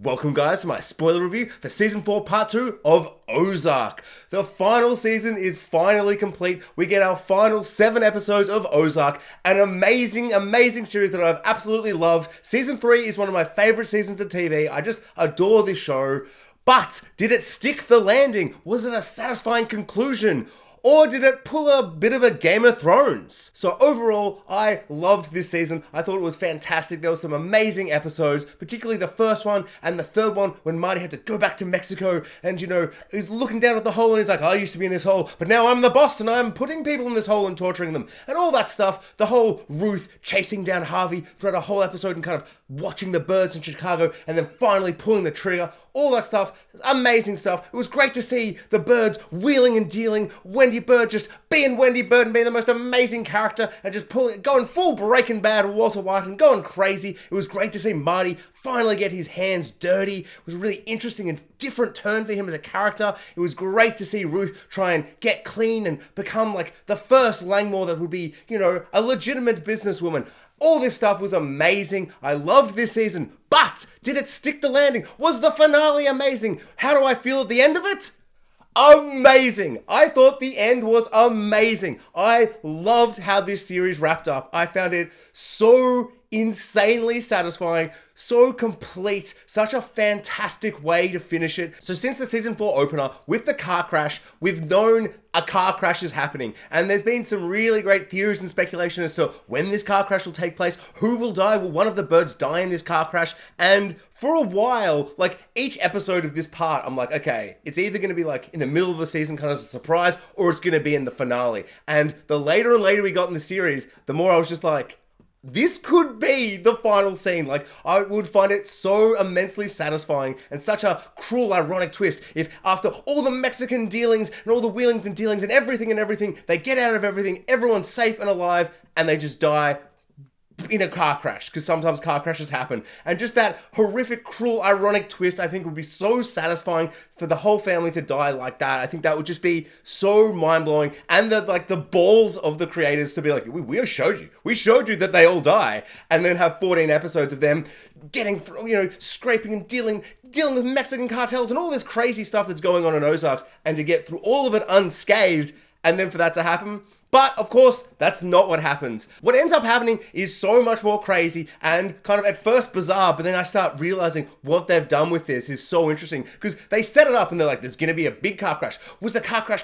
Welcome guys to my spoiler review for Season 4 Part 2 of Ozark. The final season is finally complete. We get our final 7 episodes of Ozark, an amazing series that I've absolutely loved. Season 3 is one of my favorite seasons of TV. I just adore this show. But did it stick the landing? Was it a satisfying conclusion? Or did it pull a bit of a Game of Thrones? So overall, I loved this season. I thought it was fantastic. There were some amazing episodes, particularly the first one and the third one when Marty had to go back to Mexico and, he's looking down at the hole and he's like, I used to be in this hole, but now I'm the boss and I'm putting people in this hole and torturing them. And all that stuff. The whole Ruth chasing down Harvey throughout a whole episode and kind of watching the Byrdes in Chicago and then finally pulling the trigger. All that stuff, amazing stuff. It was great to see the Byrdes wheeling and dealing, Wendy Byrde just being Wendy Byrde and being the most amazing character and just going full Breaking Bad Walter White and going crazy. It was great to see Marty finally get his hands dirty. It was a really interesting and different turn for him as a character. It was great to see Ruth try and get clean and become like the first Langmore that would be, a legitimate businesswoman. All this stuff was amazing. I loved this season, but did it stick the landing? Was the finale amazing? How do I feel at the end of it? Amazing. I thought the end was amazing. I loved how this series wrapped up. I found it so insanely satisfying, so complete, such a fantastic way to finish it. So since the season 4 opener with the car crash, we've known a car crash is happening, and there's been some really great theories and speculation as to when this car crash will take place, who will die, will one of the Byrdes die in this car crash? And for a while, like each episode of this part, I'm like, okay, it's either going to be like in the middle of the season, kind of a surprise, or it's going to be in the finale. And the later and later we got in the series, the more I was just like, this could be the final scene. Like, I would find it so immensely satisfying and such a cruel, ironic twist if after all the Mexican dealings and all the wheelings and dealings and everything, they get out of everything, everyone's safe and alive, and they just die in a car crash, because sometimes car crashes happen. And just that horrific, cruel, ironic twist, I think would be so satisfying for the whole family to die like that. I think that would just be so mind-blowing. And the balls of the creators to be like, we showed you that they all die. And then have 14 episodes of them getting through, scraping and dealing with Mexican cartels and all this crazy stuff that's going on in Ozarks, and to get through all of it unscathed, and then for that to happen. But, of course, that's not what happens. What ends up happening is so much more crazy and kind of at first bizarre, but then I start realizing what they've done with this is so interesting, because they set it up and they're like, there's going to be a big car crash. Was the car crash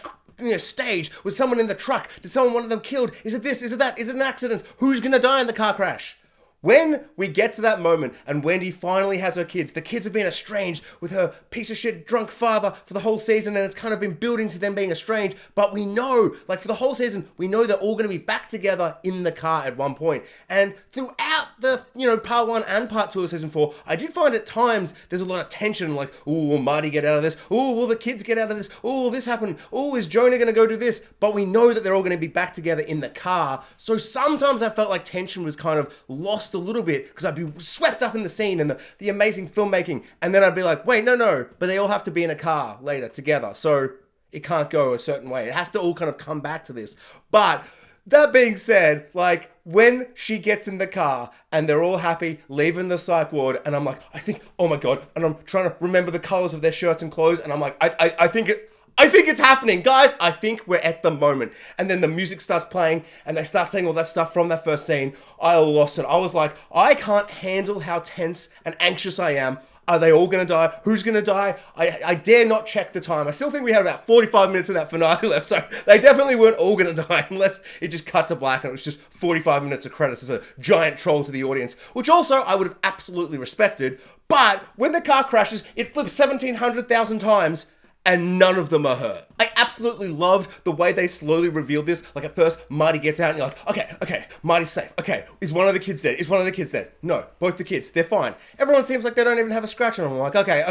staged? Was someone in the truck? Did someone want them killed? Is it this? Is it that? Is it an accident? Who's going to die in the car crash? When we get to that moment and Wendy finally has her kids, the kids have been estranged with her piece of shit drunk father for the whole season, and it's kind of been building to them being estranged, but we know, like for the whole season, we know they're all going to be back together in the car at one point. And throughout the, part 1 and part 2 of season 4, I did find at times there's a lot of tension, like, oh, will Marty get out of this? Oh, will the kids get out of this? Oh, will this happen? Oh, is Jonah going to go do this? But we know that they're all going to be back together in the car. So sometimes I felt like tension was kind of lost a little bit, because I'd be swept up in the scene and the amazing filmmaking, and then I'd be like, wait, no, but they all have to be in a car later together, so it can't go a certain way. It has to all kind of come back to this. But that being said, like, when she gets in the car and they're all happy leaving the psych ward, and I'm like, I think, oh my God, and I'm trying to remember the colors of their shirts and clothes, and I'm like, I think it's happening, guys. I think we're at the moment. And then the music starts playing and they start saying all that stuff from that first scene. I lost it. I was like, I can't handle how tense and anxious I am. Are they all going to die? Who's going to die? I dare not check the time. I still think we had about 45 minutes of that finale left, so they definitely weren't all going to die unless it just cut to black and it was just 45 minutes of credits as a giant troll to the audience, which also I would have absolutely respected. But when the car crashes, it flips 1,700,000 times, and none of them are hurt. I absolutely loved the way they slowly revealed this. Like at first, Marty gets out and you're like, okay, Marty's safe. Okay, is one of the kids dead? No, both the kids, they're fine. Everyone seems like they don't even have a scratch on them. I'm like, okay.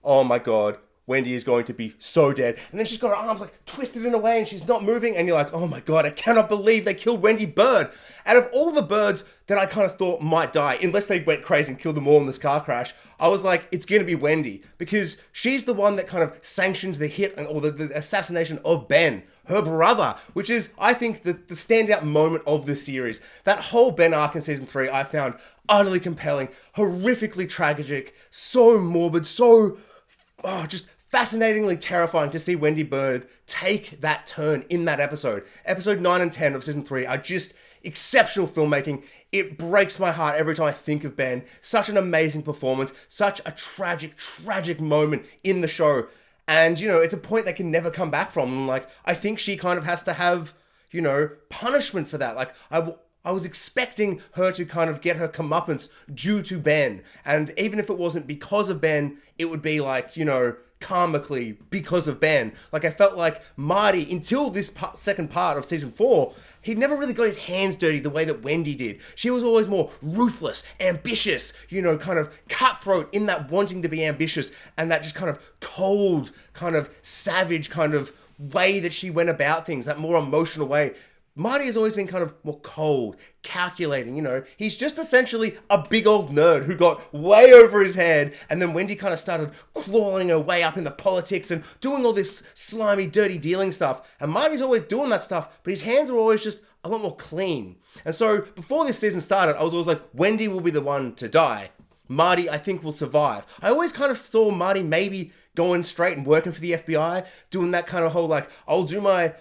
Oh my God, Wendy is going to be so dead. And then she's got her arms like twisted in a way and she's not moving. And you're like, oh my God, I cannot believe they killed Wendy Byrde. Out of all the Byrdes that I kind of thought might die, unless they went crazy and killed them all in this car crash, I was like, it's going to be Wendy, because she's the one that kind of sanctioned the hit or the assassination of Ben, her brother, which is, I think, the standout moment of the series. That whole Ben arc in season 3 I found utterly compelling, horrifically tragic, so morbid, so just fascinatingly terrifying to see Wendy Byrde take that turn in that episode. Episode 9 and 10 of season 3 are just exceptional filmmaking. It breaks my heart every time I think of Ben. Such an amazing performance, such a tragic, tragic moment in the show. And, it's a point they can never come back from. Like, I think she kind of has to have, punishment for that. Like, I was expecting her to kind of get her comeuppance due to Ben. And even if it wasn't because of Ben, it would be like, karmically because of Ben. Like, I felt like Marty, until this second part of season 4, he'd never really got his hands dirty the way that Wendy did. She was always more ruthless, ambitious, kind of cutthroat in that wanting to be ambitious and that just kind of cold, kind of savage kind of way that she went about things, that more emotional way. Marty has always been kind of more cold, calculating, He's just essentially a big old nerd who got way over his head, and then Wendy kind of started clawing her way up in the politics and doing all this slimy, dirty dealing stuff. And Marty's always doing that stuff, but his hands are always just a lot more clean. And so before this season started, I was always like, Wendy will be the one to die. Marty, I think, will survive. I always kind of saw Marty maybe going straight and working for the FBI, doing that kind of whole, like, I'll do my,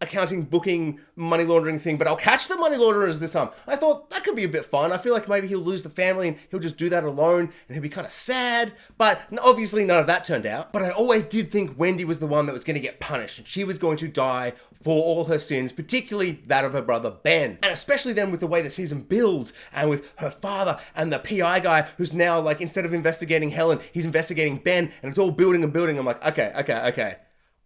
accounting, booking, money laundering thing, but I'll catch the money launderers this time. I thought that could be a bit fun. I feel like maybe he'll lose the family and he'll just do that alone and he'll be kind of sad. But obviously none of that turned out. But I always did think Wendy was the one that was going to get punished and she was going to die for all her sins, particularly that of her brother Ben. And especially then with the way the season builds and with her father and the PI guy who's now, like, instead of investigating Helen, he's investigating Ben, and it's all building and building. I'm like, okay.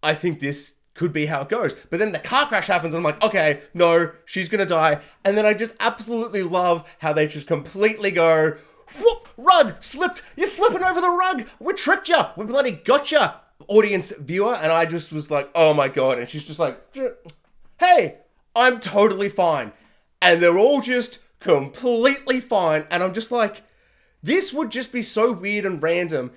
I think this could be how it goes. But then the car crash happens and I'm like, okay, no, she's gonna die. And then I just absolutely love how they just completely go, whoop, rug, slipped, you're flipping over the rug, we tricked you, we bloody got you, audience viewer. And I just was like, oh my God. And she's just like, hey, I'm totally fine. And they're all just completely fine. And I'm just like, this would just be so weird and random.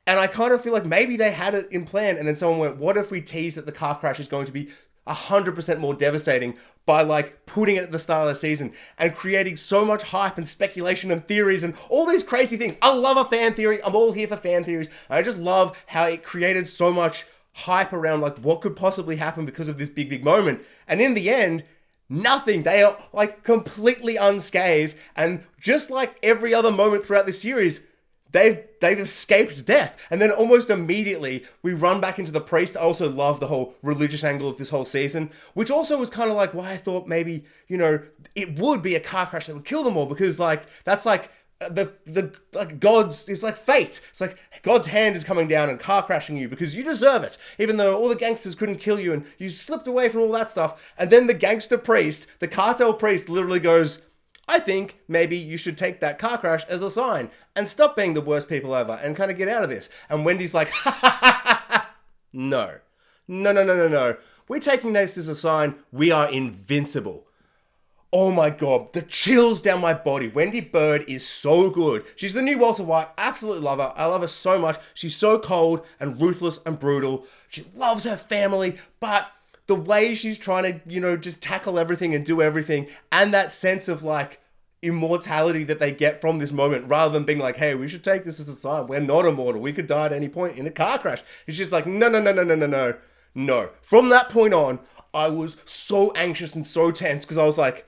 And I kind of feel like maybe they had it in plan and then someone went, what if we tease that the car crash is going to be 100% more devastating by, like, putting it at the start of the season and creating so much hype and speculation and theories and all these crazy things. I love a fan theory. I'm all here for fan theories. And I just love how it created so much hype around, like, what could possibly happen because of this big moment. And in the end, nothing. They are, like, completely unscathed. And just like every other moment throughout the series, They've escaped death. And then almost immediately, we run back into the priest. I also love the whole religious angle of this whole season, which also was kind of like why I thought maybe, it would be a car crash that would kill them all, because, like, that's like like God's, it's like fate. It's like God's hand is coming down and car crashing you because you deserve it, even though all the gangsters couldn't kill you and you slipped away from all that stuff. And then the gangster priest, the cartel priest, literally goes, I think maybe you should take that car crash as a sign and stop being the worst people ever and kind of get out of this. And Wendy's like, no. We're taking this as a sign. We are invincible. Oh my God, the chills down my body. Wendy Byrde is so good. She's the new Walter White. Absolutely love her. I love her so much. She's so cold and ruthless and brutal. She loves her family, but the way she's trying to, just tackle everything and do everything, and that sense of, like, immortality that they get from this moment, rather than being like, hey, we should take this as a sign. We're not immortal. We could die at any point in a car crash. It's just like, no. From that point on, I was so anxious and so tense because I was like,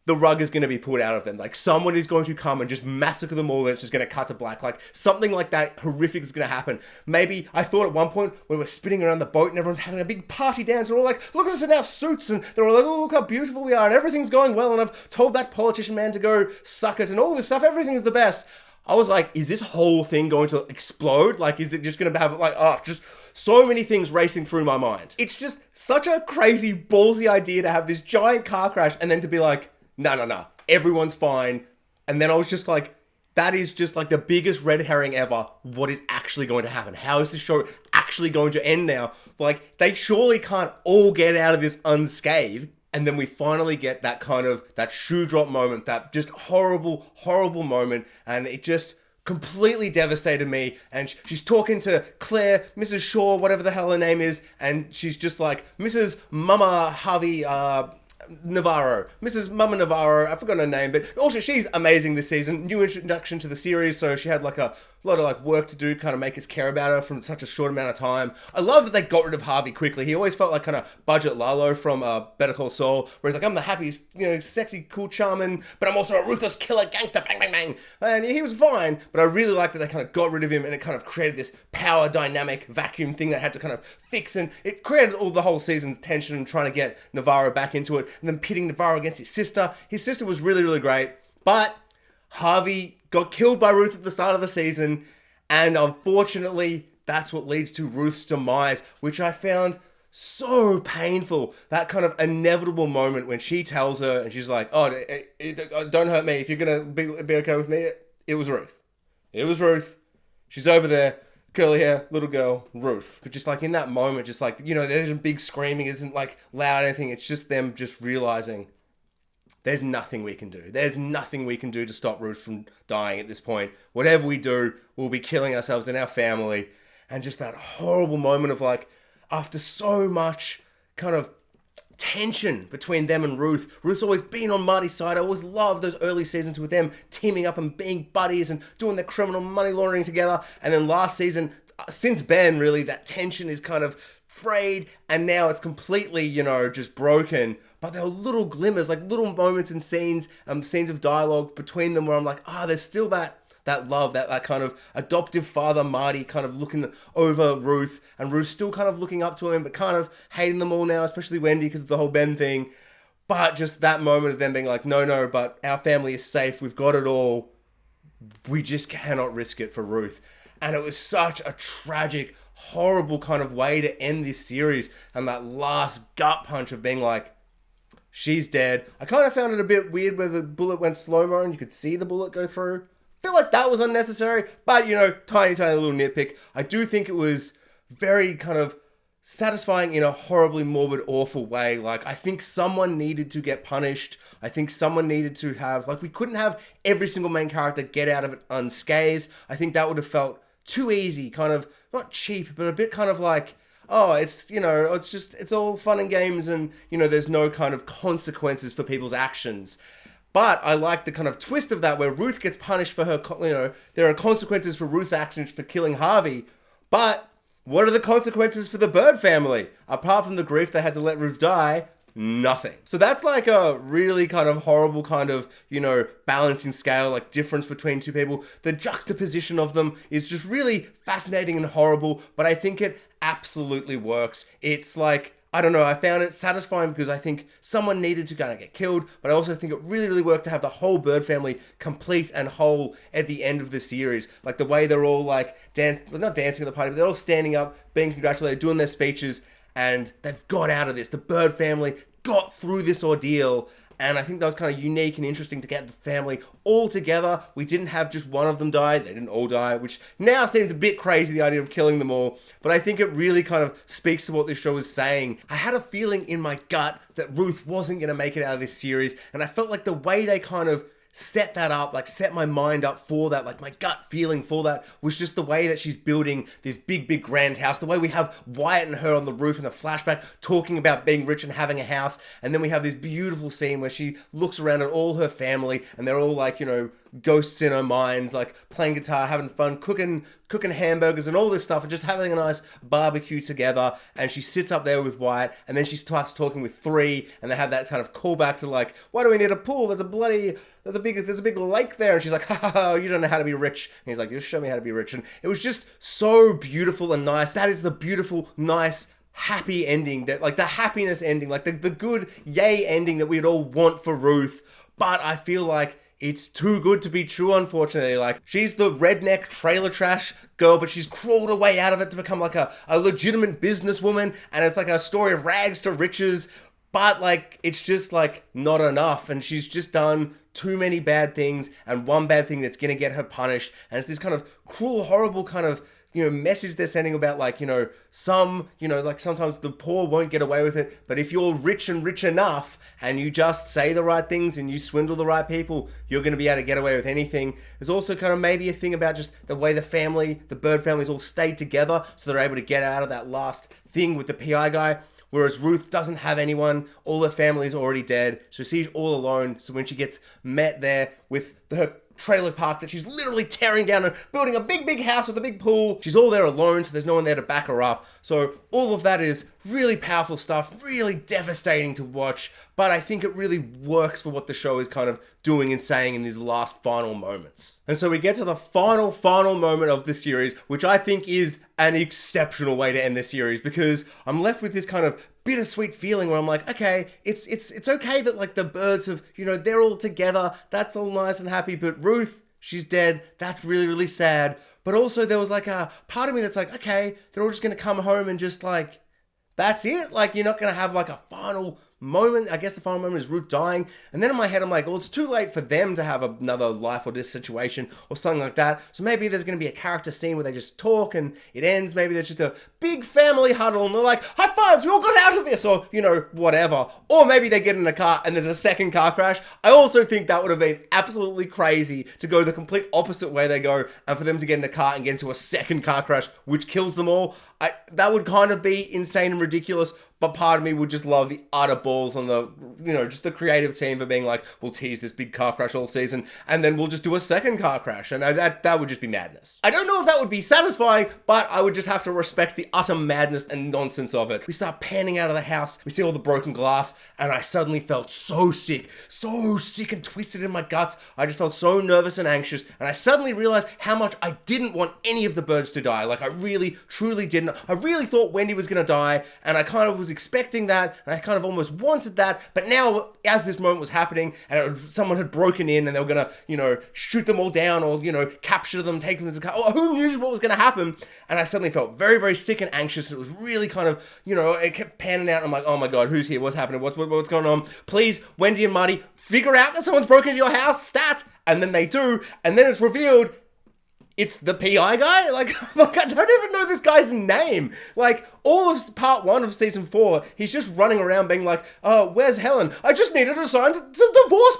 the rug is going to be pulled out of them. Like, someone is going to come and just massacre them all and it's just going to cut to black. Like, something like that horrific is going to happen. Maybe, I thought at one point when we were spinning around the boat and everyone's having a big party dance and we're all like, look at us in our suits, and they're all like, oh, look how beautiful we are and everything's going well and I've told that politician man to go suck it and all this stuff, everything's the best. I was like, is this whole thing going to explode? Like, is it just going to have, like, just so many things racing through my mind. It's just such a crazy, ballsy idea to have this giant car crash and then to be like, no, everyone's fine. And then I was just like, that is just like the biggest red herring ever. What is actually going to happen? How is this show actually going to end now? Like, they surely can't all get out of this unscathed. And then we finally get that kind of, that shoe drop moment, that just horrible, horrible moment. And it just completely devastated me. And she's talking to Claire, Mrs. Shaw, whatever the hell her name is. And she's just like, Mrs. Mama Harvey, Navarro, Mrs. Mama Navarro, I forgot her name, but also she's amazing this season. New introduction to the series, so she had like a lot of like work to do, kind of make us care about her from such a short amount of time. I love that they got rid of Harvey quickly. He always felt like kind of budget Lalo from Better Call Saul, where he's like, I'm the happiest, sexy, cool, charming, but I'm also a ruthless killer gangster, bang, bang, bang. And he was fine, but I really liked that they kind of got rid of him, and it kind of created this power dynamic vacuum thing that had to kind of fix, and it created all the whole season's tension and trying to get Navarro back into it, and then pitting Navarro against his sister. His sister was really, really great, but Harvey got killed by Ruth at the start of the season, and unfortunately, that's what leads to Ruth's demise, which I found so painful. That kind of inevitable moment when she tells her, and she's like, oh, don't hurt me. If you're going to be okay with me, it was Ruth. It was Ruth. She's over there. Curly hair, little girl, Ruth. But just like in that moment, just like, there isn't big screaming, isn't like loud anything. It's just them just realizing there's nothing we can do. There's nothing we can do to stop Ruth from dying at this point. Whatever we do, we'll be killing ourselves and our family. And just that horrible moment of like, after so much kind of tension between them and Ruth. Ruth's always been on Marty's side. I always loved those early seasons with them teaming up and being buddies and doing their criminal money laundering together. And then last season, since Ben, really, that tension is kind of frayed, and now it's completely, just broken. But there were little glimmers, like little moments and scenes of dialogue between them where I'm like, there's still that love, that kind of adoptive father, Marty, kind of looking over Ruth, and Ruth still kind of looking up to him, but kind of hating them all now, especially Wendy because of the whole Ben thing. But just that moment of them being like, no, but our family is safe, we've got it all, we just cannot risk it for Ruth. And it was such a tragic, horrible kind of way to end this series, and that last gut punch of being like, she's dead. I kind of found it a bit weird where the bullet went slow-mo and you could see the bullet go through. Feel like that was unnecessary, but tiny little nitpick. I do think it was very kind of satisfying in a horribly morbid, awful way. Like, I think someone needed to get punished. I think someone needed to have, like, we couldn't have every single main character get out of it unscathed. I think that would have felt too easy, kind of, not cheap, but a bit kind of like, it's all fun and games, and, there's no kind of consequences for people's actions. But I like the kind of twist of that where Ruth gets punished for her, there are consequences for Ruth's actions for killing Harvey. But what are the consequences for the Byrde family? Apart from the grief they had to let Ruth die, nothing. So that's like a really kind of horrible kind of, balancing scale, like difference between two people. The juxtaposition of them is just really fascinating and horrible, but I think it absolutely works. It's like, I don't know, I found it satisfying because I think someone needed to kind of get killed, but I also think it really, really worked to have the whole Byrde family complete and whole at the end of the series. Like the way they're all like, not dancing at the party, but they're all standing up, being congratulated, doing their speeches, and they've got out of this. The Byrde family got through this ordeal, and I think that was kind of unique and interesting to get the family all together. We didn't have just one of them die. They didn't all die, which now seems a bit crazy, the idea of killing them all. But I think it really kind of speaks to what this show is saying. I had a feeling in my gut that Ruth wasn't going to make it out of this series. And I felt like the way they kind of set that up, like set my mind up for that, like my gut feeling for that was just the way that she's building this big grand house, the way we have Wyatt and her on the roof in the flashback talking about being rich and having a house, and then we have this beautiful scene where she looks around at all her family and they're all like, ghosts in her mind, like playing guitar, having fun, cooking hamburgers and all this stuff, and just having a nice barbecue together. And she sits up there with Wyatt, and then she starts talking with Three, and they have that kind of callback to like, why do we need a pool? There's a big lake there. And she's like, ha, you don't know how to be rich. And he's like, you show me how to be rich. And it was just so beautiful and nice. That is the beautiful, nice, happy ending, that like the happiness ending, like the good yay ending that we'd all want for Ruth. But I feel like it's too good to be true, unfortunately. Like, she's the redneck trailer trash girl, but she's crawled her way out of it to become like a legitimate businesswoman, and it's like a story of rags to riches, but like, it's just like not enough, and she's just done too many bad things, and one bad thing that's gonna get her punished, and it's this kind of cruel, horrible kind of, message they're sending about like, like sometimes the poor won't get away with it, but if you're rich and rich enough and you just say the right things and you swindle the right people, you're going to be able to get away with anything. There's also kind of maybe a thing about just the way the Byrde families all stayed together, so they're able to get out of that last thing with the PI guy. Whereas Ruth doesn't have anyone. All her family's already dead. So she's all alone. So when she gets met there with her trailer park that she's literally tearing down and building a big house with a big pool, she's all there alone, so there's no one there to back her up. So all of that is really powerful stuff, really devastating to watch, but I think it really works for what the show is kind of doing and saying in these last final moments. And so we get to the final moment of the series, which I think is an exceptional way to end the series, because I'm left with this kind of bittersweet feeling where I'm like, okay, it's okay that like the Byrdes have, they're all together, that's all nice and happy, but Ruth, she's dead, that's really sad. But also there was like a part of me that's like, okay, they're all just gonna come home and just like, that's it? Like, you're not gonna have like a final moment. I guess the final moment is Ruth dying. And then in my head, I'm like, well, it's too late for them to have another life or death situation or something like that. So maybe there's going to be a character scene where they just talk and it ends. Maybe there's just a big family huddle and they're like, high fives, we all got out of this, or, whatever. Or maybe they get in a car and there's a second car crash. I also think that would have been absolutely crazy to go the complete opposite way they go and for them to get in a car and get into a second car crash, which kills them all. That would kind of be insane and ridiculous. But part of me would just love the utter balls on the, just the creative team for being like, we'll tease this big car crash all season, and then we'll just do a second car crash. And that would just be madness. I don't know if that would be satisfying, but I would just have to respect the utter madness and nonsense of it. We start panning out of the house, we see all the broken glass, and I suddenly felt so sick and twisted in my guts. I just felt so nervous and anxious, and I suddenly realized how much I didn't want any of the Byrdes to die. Like, I really, truly didn't. I really thought Wendy was gonna die, and I kind of was expecting that, and I kind of almost wanted that, but now as this moment was happening and someone had broken in and they were gonna shoot them all down or capture them, take them to the car, who knew what was gonna happen, and I suddenly felt very, very sick and anxious. It was really kind of it kept panning out. I'm like, oh my god, who's here, what's happening, what's going on? Please, Wendy and Marty, figure out that someone's broken into your house, stat. And then they do, and then it's revealed it's the PI guy? Like, I don't even know this guy's name. Like, all of part 1 of season 4, he's just running around being like, oh, where's Helen? I just needed to sign some divorce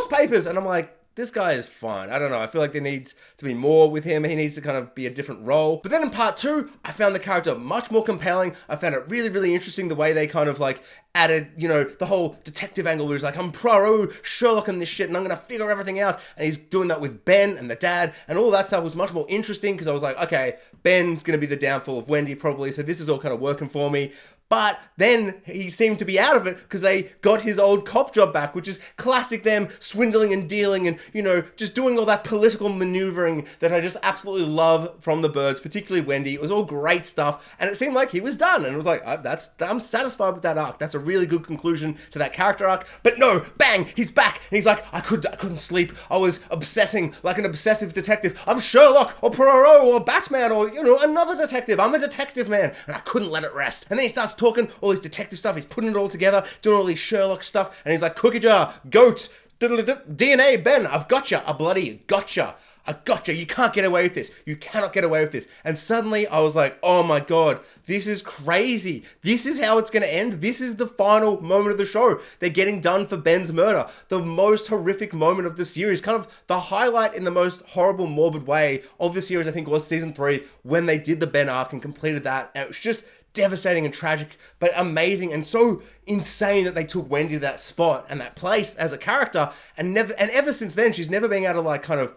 papers. And I'm like, this guy is fine. I don't know. I feel like there needs to be more with him. He needs to kind of be a different role. But then in part 2, I found the character much more compelling. I found it really, really interesting the way they kind of like added, the whole detective angle where he's like, I'm pro Sherlock in this shit and I'm going to figure everything out. And he's doing that with Ben and the dad, and all that stuff was much more interesting because I was like, okay, Ben's going to be the downfall of Wendy probably. So this is all kind of working for me. But then he seemed to be out of it because they got his old cop job back, which is classic them swindling and dealing and, just doing all that political maneuvering that I just absolutely love from the Byrdes, particularly Wendy. It was all great stuff. And it seemed like he was done. And it was like, I'm satisfied with that arc. That's a really good conclusion to that character arc. But no, bang, he's back. And he's like, I couldn't sleep. I was obsessing like an obsessive detective. I'm Sherlock or Poirot or Batman or, another detective. I'm a detective man. And I couldn't let it rest. And then he starts talking all his detective stuff. He's putting it all together, doing all these Sherlock stuff, and he's like, cookie jar, goat, DNA, Ben, I've gotcha, a bloody gotcha. I gotcha. You can't get away with this. You cannot get away with this. And suddenly I was like, oh my god, this is crazy. This is how it's going to end. This is the final moment of the show. They're getting done for Ben's murder. The most horrific moment of the series. Kind of the highlight in the most horrible, morbid way of the series, I think, was season 3 when they did the Ben arc and completed that. And it was just devastating and tragic, but amazing and so insane that they took Wendy to that spot and that place as a character, and ever since then she's never been able to like kind of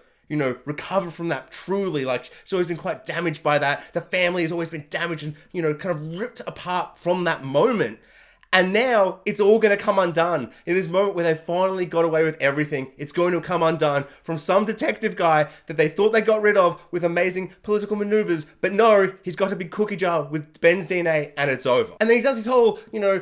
recover from that truly. Like, she's always been quite damaged by that. The family has always been damaged and kind of ripped apart from that moment. And now it's all going to come undone in this moment where they finally got away with everything. It's going to come undone from some detective guy that they thought they got rid of with amazing political maneuvers. But no, he's got a big cookie jar with Ben's DNA and it's over. And then he does his whole,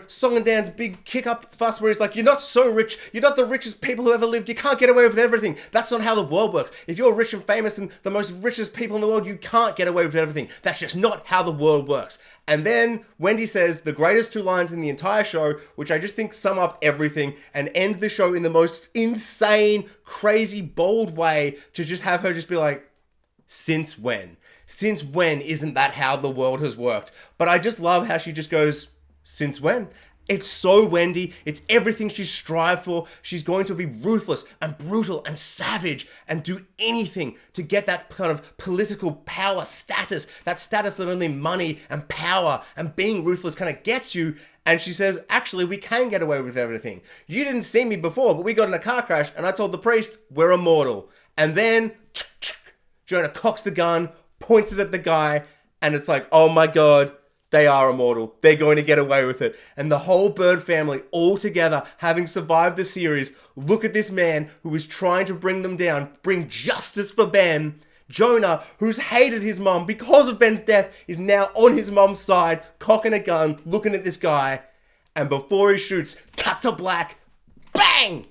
song and dance, big kick up fuss where he's like, you're not so rich. You're not the richest people who ever lived. You can't get away with everything. That's not how the world works. If you're rich and famous and the most richest people in the world, you can't get away with everything. That's just not how the world works. And then Wendy says the greatest 2 lines in the entire show, which I just think sum up everything and end the show in the most insane, crazy, bold way, to just have her just be like, since when? Since when isn't that how the world has worked? But I just love how she just goes, since when? It's so Wendy. It's everything she's strived for. She's going to be ruthless and brutal and savage and do anything to get that kind of political power status, that status that only money and power and being ruthless kind of gets you. And she says, actually, we can get away with everything. You didn't see me before, but we got in a car crash and I told the priest, we're immortal. And then Jonah cocks the gun, points it at the guy, and it's like, oh my God, they are immortal. They're going to get away with it. And the whole Byrde family, all together, having survived the series, look at this man who is trying to bring them down, bring justice for Ben. Jonah, who's hated his mum because of Ben's death, is now on his mum's side, cocking a gun, looking at this guy. And before he shoots, cut to black, bang!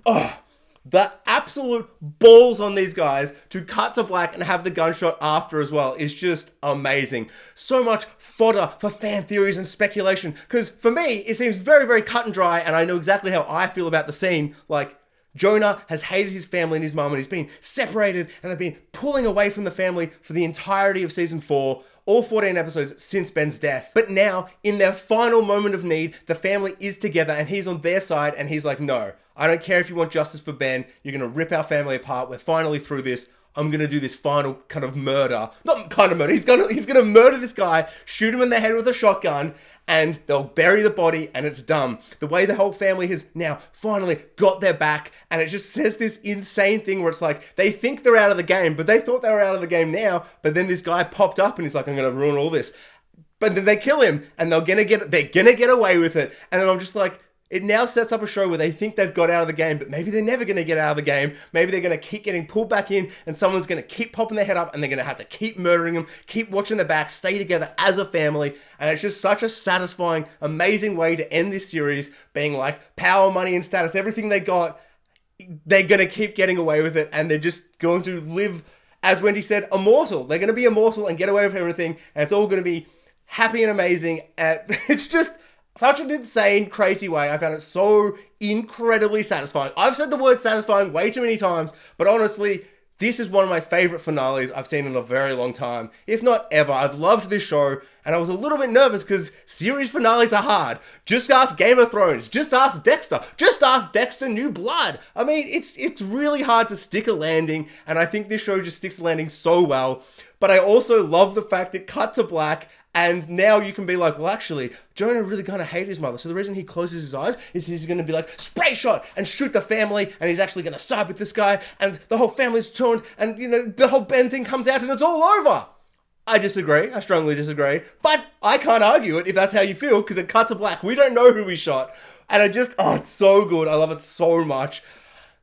Oh, the absolute balls on these guys to cut to black and have the gunshot after as well is just amazing. So much fodder for fan theories and speculation. Because for me, it seems very, very cut and dry, and I know exactly how I feel about the scene. Like, Jonah has hated his family and his mum, and he's been separated, and they've been pulling away from the family for the entirety of season 4, all 14 episodes since Ben's death. But now, in their final moment of need, the family is together, and he's on their side, and he's like, no, I don't care if you want justice for Ben, you're going to rip our family apart, we're finally through this, I'm going to do this final kind of murder. Not kind of murder, he's going to murder this guy, shoot him in the head with a shotgun, and they'll bury the body, and it's done. The way the whole family has now finally got their back, and it just says this insane thing where it's like, they think they're out of the game, but they thought they were out of the game now, but then this guy popped up, and he's like, I'm going to ruin all this. But then they kill him, and they're gonna get away with it, and then I'm just like, it now sets up a show where they think they've got out of the game, but maybe they're never going to get out of the game. Maybe they're going to keep getting pulled back in, and someone's going to keep popping their head up, and they're going to have to keep murdering them, keep watching their back, stay together as a family. And it's just such a satisfying, amazing way to end this series, being like power, money, and status, everything they got, they're going to keep getting away with it, and they're just going to live, as Wendy said, immortal. They're going to be immortal and get away with everything, and it's all going to be happy and amazing. It's just such an insane, crazy way. I found it so incredibly satisfying. I've said the word satisfying way too many times, but honestly, this is one of my favorite finales I've seen in a very long time, if not ever. I've loved this show, and I was a little bit nervous because series finales are hard. Just ask Game of Thrones. Just ask Dexter. Just ask Dexter New Blood. I mean, it's really hard to stick a landing, and I think this show just sticks the landing so well. But I also love the fact it cut to black, and now you can be like, well, actually, Jonah really kind of hated his mother. So the reason he closes his eyes is he's going to be like, spray shot and shoot the family. And he's actually going to side with this guy. And the whole family's turned. And, you know, the whole Ben thing comes out and it's all over. I disagree. I strongly disagree. But I can't argue it if that's how you feel, because it cut to black. We don't know who we shot. And it's so good. I love it so much.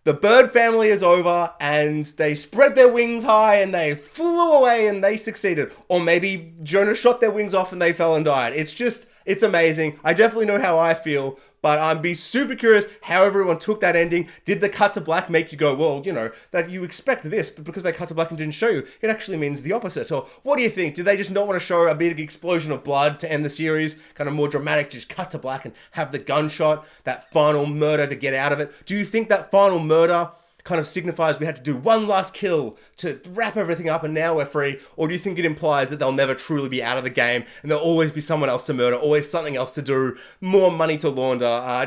The Byrde family is over, and they spread their wings high, and they flew away, and they succeeded. Or maybe Jonah shot their wings off, and they fell and died. It's amazing. I definitely know how I feel, but I'd be super curious how everyone took that ending. Did the cut to black make you go, well, you know, that you expect this, but because they cut to black and didn't show you, it actually means the opposite. Or what do you think? Did they just not want to show a big explosion of blood to end the series? Kind of more dramatic, just cut to black and have the gunshot, that final murder to get out of it? Do you think that final murder kind of signifies we had to do one last kill to wrap everything up and now we're free? Or do you think it implies that they'll never truly be out of the game and there'll always be someone else to murder, always something else to do, more money to launder?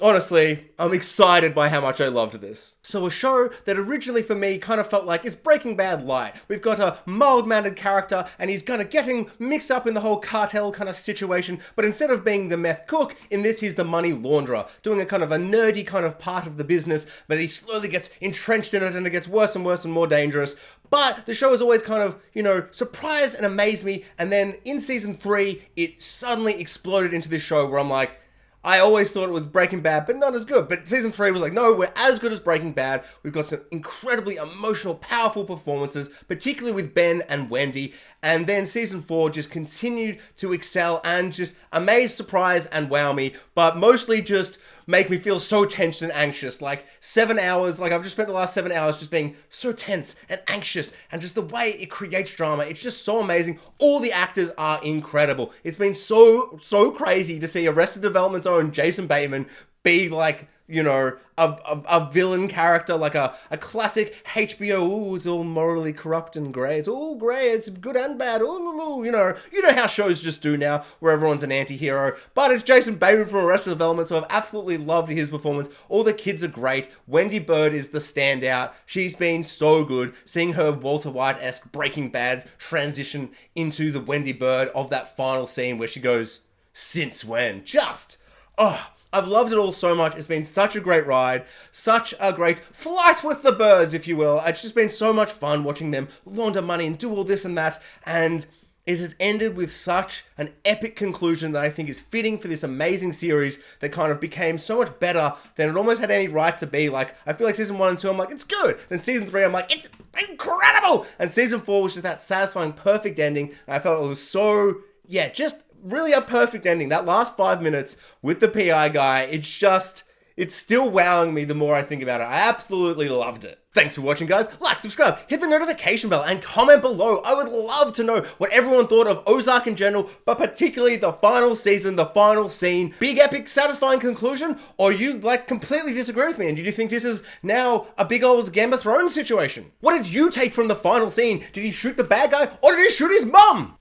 Honestly, I'm excited by how much I loved this. So a show that originally for me kind of felt like it's Breaking Bad light. We've got a mild-mannered character and he's kind of getting mixed up in the whole cartel kind of situation, but instead of being the meth cook, in this he's the money launderer, doing a kind of a nerdy kind of part of the business, but he slowly gets entrenched in it and it gets worse and worse and more dangerous. But the show has always kind of, you know, surprised and amazed me, and then in season 3, it suddenly exploded into this show where I'm like, I always thought it was Breaking Bad, but not as good. But season 3 was like, no, we're as good as Breaking Bad. We've got some incredibly emotional, powerful performances, particularly with Ben and Wendy. And then season 4 just continued to excel and just amaze, surprise, and wow me. But mostly just make me feel so tense and anxious. Like 7 hours, like I've just spent the last 7 hours just being so tense and anxious, and just the way it creates drama, it's just so amazing. All the actors are incredible. It's been so crazy to see Arrested Development's own Jason Bateman be like you know, a villain character, like a classic HBO, ooh, it's all morally corrupt and grey. It's all grey, it's good and bad, ooh, you know how shows just do now, where everyone's an anti-hero. But it's Jason Bateman from Arrested Development, so I've absolutely loved his performance. All the kids are great. Wendy Byrde is the standout. She's been so good. Seeing her Walter White-esque Breaking Bad transition into the Wendy Byrde of that final scene where she goes, "Since when?" I've loved it all so much. It's been such a great ride, such a great flight with the birds, if you will. It's just been so much fun watching them launder money and do all this and that, and it has ended with such an epic conclusion that I think is fitting for this amazing series that kind of became so much better than it almost had any right to be. Like, I feel like season 1 and 2, I'm like, it's good. Then season 3, I'm like, it's incredible. And season 4 was just that satisfying, perfect ending. And I felt it was so, just really a perfect ending. That last 5 minutes with the PI guy, it's still wowing me the more I think about it. I absolutely loved it. Thanks for watching, guys. Like, subscribe, hit the notification bell, and comment below. I would love to know what everyone thought of Ozark in general, but particularly the final season, the final scene. Big, epic, satisfying conclusion? Or you, completely disagree with me? And do you think this is now a big old Game of Thrones situation? What did you take from the final scene? Did he shoot the bad guy, or did he shoot his mum?